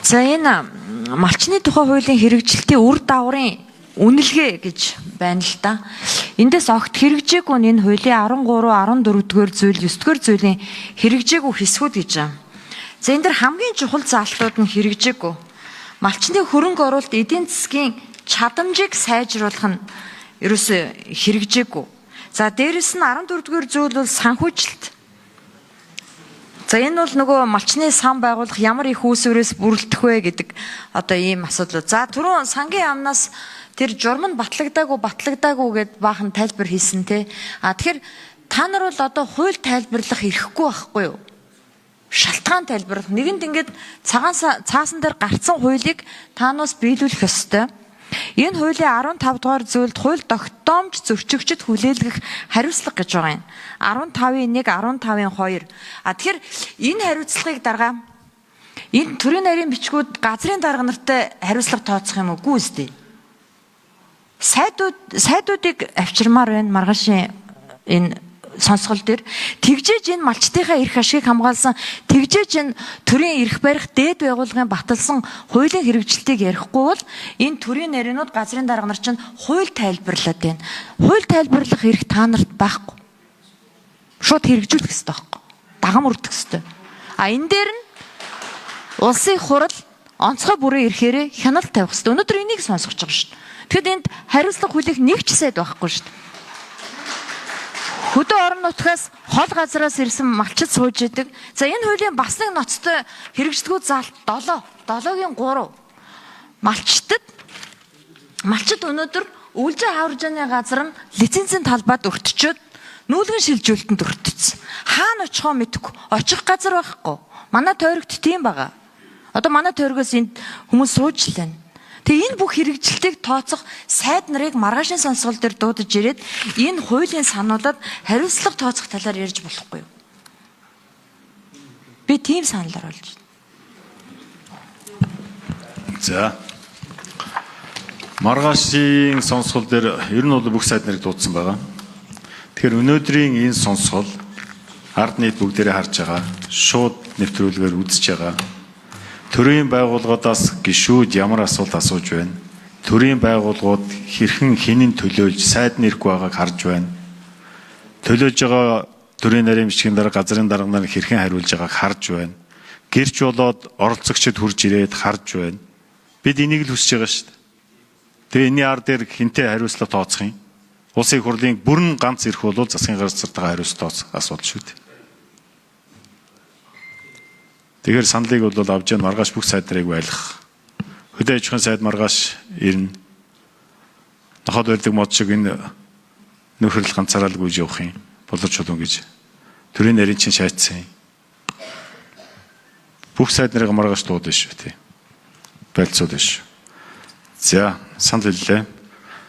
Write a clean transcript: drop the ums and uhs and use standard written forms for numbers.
За энэ малчны тухай хуулийн хэрэгжилтийн үр дагаврын үнэлгээ гэж байна л да. Эндээс огт хэрэгжээгүй энэ хуулийн 13, 14-р зүйл, 9-р зүйлийн хэрэгжээгүй хэсгүүд гэж байна. За энэ дэр хамгийн чухал заалтууд нь хэрэгжээгүй. Малчны хөрөнгө оруулалт эдийн засгийн чадамжийг сайжруулах нь ерөөсөө хэрэгжээгүй. За дээрэс нь 14-р зүйл бол санхүүжилт. За энэ бол нөгөө малчны сан байгуулах ямар их үүсвэрээс бүрэлдэх вэ гэдэг одоо ийм асуудал. За түрүүн сангийн амнаас тэр журам нь батлагдаагүй гэд баахан тайлбар хийсэн те. Тэгэхээр та нар бол одоо хууль тайлбарлах эрхгүй байхгүй юу? Шалтгаан тайлбарлах. Нэгэнд ингээд цаасан дээр гарцсан хуулийг таанаас биелүүлэх ёстой. Энэ хуулийн 15 дугаар зүйлд хууль тогтоомж зөрчигчд хүлээлгэх хариуцлага гэж байгаа юм. 15-ийн 1, 15-ийн 2. Тэгэхээр энэ хариуцлагыг даргаа энэ төрийн нарийн бичгүүд газрын дарга нартай хариуцлага тооцох юм уу? Үгүй ээ. Сайдуудыг авчирмаар байна маргаашийн энэ сонсгол дээр тэгжээж энэ малчтынхаа эрх ашигыг хамгаалсан тэгжээж энэ төрийн эрх барих дээд байгууллагын баталсан хуулийн хэрэгжилтийг ярихгүй бол энэ төрийн нарийнууд газрын дарга нар чинь хууль тайлбарлаад байна. Хууль тайлбарлах эрх та нарт байхгүй. Шууд хэрэгжүүлэх хэрэгтэй байхгүй. Дагам өрдөх хэрэгтэй. Энэ дээр нь улсын хурал онцгой бүрийн эрхээрээ хяналт тавих хэрэгтэй. Өнөөдөр энийг сонсгож байгаа шүү дээ. Тэгэхэд энд хариуцлага хүлээх нэг ч сайд байхгүй шүү дээ. Хөдөө орон нутгаас хол газраас ирсэн малчид сууж идэг. За энэ хуулийн бас нэг ноцтой хэрэгжлэгүүд заалт 7-гийн 3. Малчид өнөөдөр үйлдвэр хавржааны газар нь лицензийн талбайд өртчөөд нүүлгэн шилжүүлэлтэнд өртсөн. Хаана очихоо мэдэхгүй. Очих газар байхгүй. Манай тойрогт тийм байгаа. Одоо манай тойрогоос энд хүмүүс сууж лээ. Тэгээ энэ бүх хэрэгжилтийг тооцох сайд нарыг маргаашийн сонсгол дээр дуудаж ирээд энэ хуулийн сануулад хариуцлага тооцох талаар ярьж болохгүй юу? Би тийм саналаар болж байна. За. Маргаашийн сонсгол дээр ер нь бол бүх сайд нарыг дуудсан байгаа. Тэгэхээр өнөөдрийн энэ сонсгол ард нийт бүгдээрээ харж байгаа. Шууд нэвтрүүлгээр үзэж байгаа. Төрийн байгууллагуудаас гишүүд ямар асуулт асууж байна? Төрийн байгууллагууд хэрхэн хинэн төлөөлж сайдны эрх байгааг харж байна? Төлөөж байгаа төрийн нарийн бичгийн дараа газрын дарга нар хэрхэн хариулж байгааг харж байна? Гэрч болоод оролцогчид хурж ирээд харж байна. Бид энийг л хүсэж байгаа шүү дээ. Тэгээ энэний ар дээр хинтээ хариуцлага тооцох юм. Улсын хурлын бүрэн ганц эрх бол засгийн газартаа хариуцлага тооцох асуудал шүү дээ. Тэгэхээр саналыг бол авч яан маргааш бүх сайд нарыг байлгах. Хөдөө аж ахуйн сайд маргааш ирнэ. Ноход барьдаг мод шиг энэ нөхөрлөл ганцаараа л гүйж явах юм. Боловч чулуун гэж. Төрийн нарийн чинь шаардсан юм. Бүх сайд нарыг маргааш дуудана шүү тий. Байлцууд шүү. За, санал хэллээ.